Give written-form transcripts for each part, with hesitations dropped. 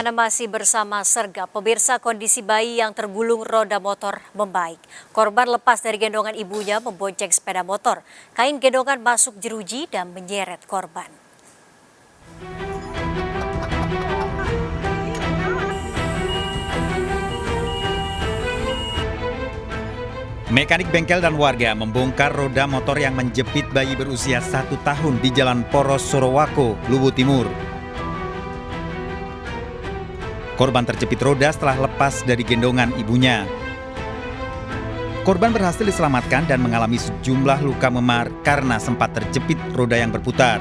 Anda masih bersama Sergap. Pemirsa, kondisi bayi yang tergulung roda motor membaik. Korban lepas dari gendongan ibunya membonceng sepeda motor. Kain gendongan masuk jeruji dan menyeret korban. Mekanik bengkel dan warga membongkar roda motor yang menjepit bayi berusia 1 tahun di Jalan Poros Sorowako, Luwu Timur. Korban terjepit roda setelah lepas dari gendongan ibunya. Korban berhasil diselamatkan dan mengalami sejumlah luka memar karena sempat terjepit roda yang berputar.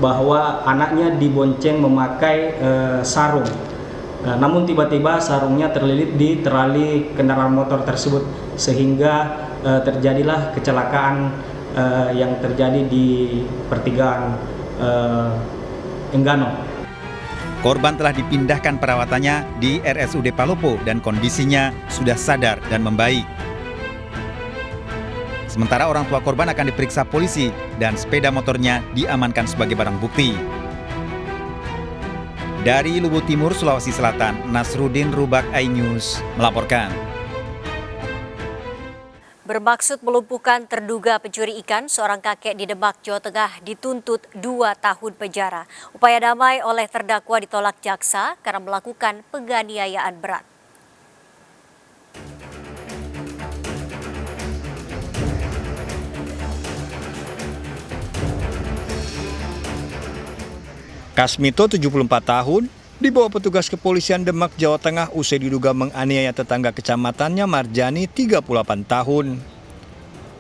Bahwa anaknya dibonceng memakai sarung. Namun tiba-tiba sarungnya terlilit di terali kendaraan motor tersebut sehingga terjadilah kecelakaan yang terjadi di pertigaan Enggano. Korban telah dipindahkan perawatannya di RSUD Palopo dan kondisinya sudah sadar dan membaik. Sementara orang tua korban akan diperiksa polisi dan sepeda motornya diamankan sebagai barang bukti. Dari Luwu Timur, Sulawesi Selatan, Nasruddin Rubak, iNews melaporkan. Bermaksud melumpuhkan terduga pencuri ikan, seorang kakek di Demak, Jawa Tengah dituntut 2 tahun penjara. Upaya damai oleh terdakwa ditolak jaksa karena melakukan penganiayaan berat. Kasmito, 74 tahun, dibawa petugas kepolisian Demak, Jawa Tengah usai diduga menganiaya tetangga kecamatannya Marjani, 38 tahun.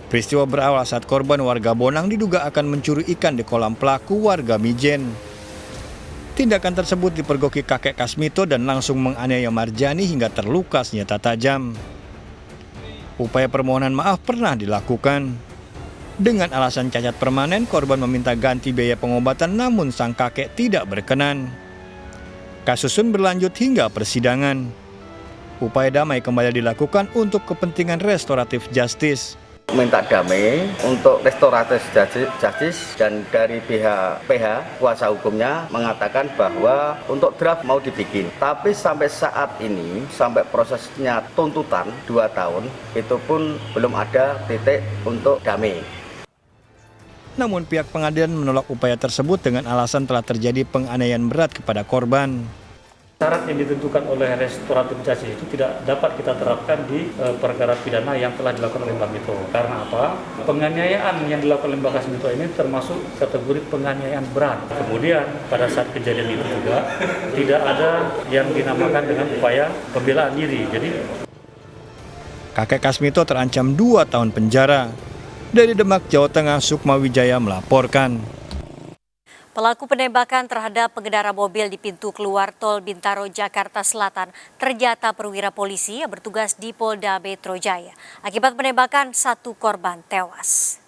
Peristiwa berawal saat korban warga Bonang diduga akan mencuri ikan di kolam pelaku warga Mijen. Tindakan tersebut dipergoki kakek Kasmito dan langsung menganiaya Marjani hingga terluka senjata tajam. Upaya permohonan maaf pernah dilakukan. Dengan alasan cacat permanen, korban meminta ganti biaya pengobatan namun sang kakek tidak berkenan. Kasus pun berlanjut hingga persidangan. Upaya damai kembali dilakukan untuk kepentingan restoratif justice. Minta damai untuk restoratif justice dan dari pihak PH, kuasa hukumnya mengatakan bahwa untuk draft mau dibikin. Tapi sampai saat ini, sampai prosesnya tuntutan 2 tahun, itu pun belum ada titik untuk damai. Namun pihak pengadilan menolak upaya tersebut dengan alasan telah terjadi penganiayaan berat kepada korban. Syarat yang ditentukan oleh restoratif justice itu tidak dapat kita terapkan di perkara pidana yang telah dilakukan oleh Mbak Mito. Karena apa? Penganiayaan yang dilakukan oleh Mbak Kasmito ini termasuk kategori penganiayaan berat. Kemudian pada saat kejadian itu juga tidak ada yang dinamakan dengan upaya pembelaan diri. Jadi kakek Kasmito terancam 2 tahun penjara. Dari Demak, Jawa Tengah, Sukma Wijaya melaporkan. Pelaku penembakan terhadap pengendara mobil di pintu keluar tol Bintaro, Jakarta Selatan ternyata perwira polisi yang bertugas di Polda Metro Jaya. Akibat penembakan, 1 korban tewas.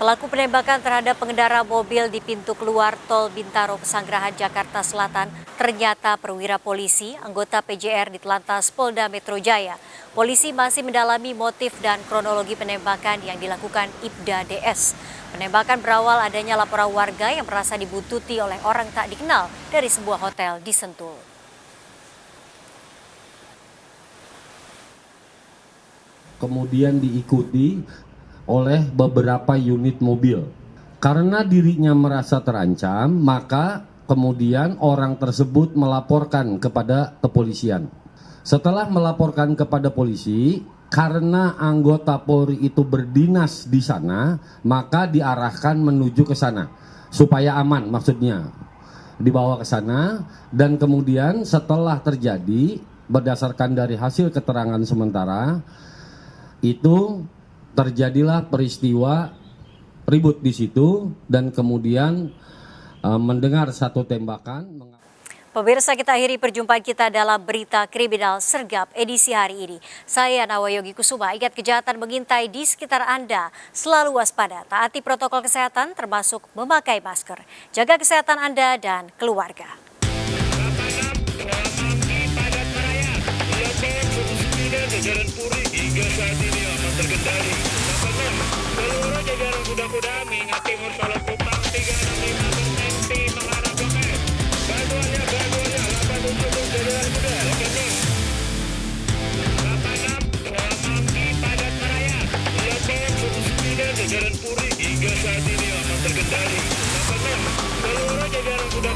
Pelaku penembakan terhadap pengendara mobil di pintu keluar tol Bintaro, Pesanggerahan, Jakarta Selatan ternyata perwira polisi anggota PJR di Telantas Polda Metro Jaya. Polisi masih mendalami motif dan kronologi penembakan yang dilakukan Ibda DS. Penembakan berawal adanya laporan warga yang merasa dibuntuti oleh orang tak dikenal dari sebuah hotel di Sentul. Kemudian diikuti oleh beberapa unit mobil. Karena dirinya merasa terancam, maka kemudian orang tersebut melaporkan kepada kepolisian. Setelah melaporkan kepada polisi, karena anggota Polri itu berdinas di sana, maka diarahkan menuju ke sana supaya aman, maksudnya dibawa ke sana. Dan kemudian setelah terjadi, berdasarkan dari hasil keterangan sementara, itu terjadilah peristiwa ribut di situ dan kemudian mendengar satu tembakan. Pemirsa, kita akhiri perjumpaan kita dalam berita kriminal Sergap edisi hari ini. Saya Nawayogi Kusuma. Ingat, kejahatan mengintai di sekitar Anda. Selalu waspada, taati protokol kesehatan termasuk memakai masker. Jaga kesehatan Anda dan keluarga. Seluruh jajaran kuda-kuda mengingat Timur Solo Kupang 365 jajaran Polri hingga saat ini aman terkendali. Apakah seluruh jajaran sudah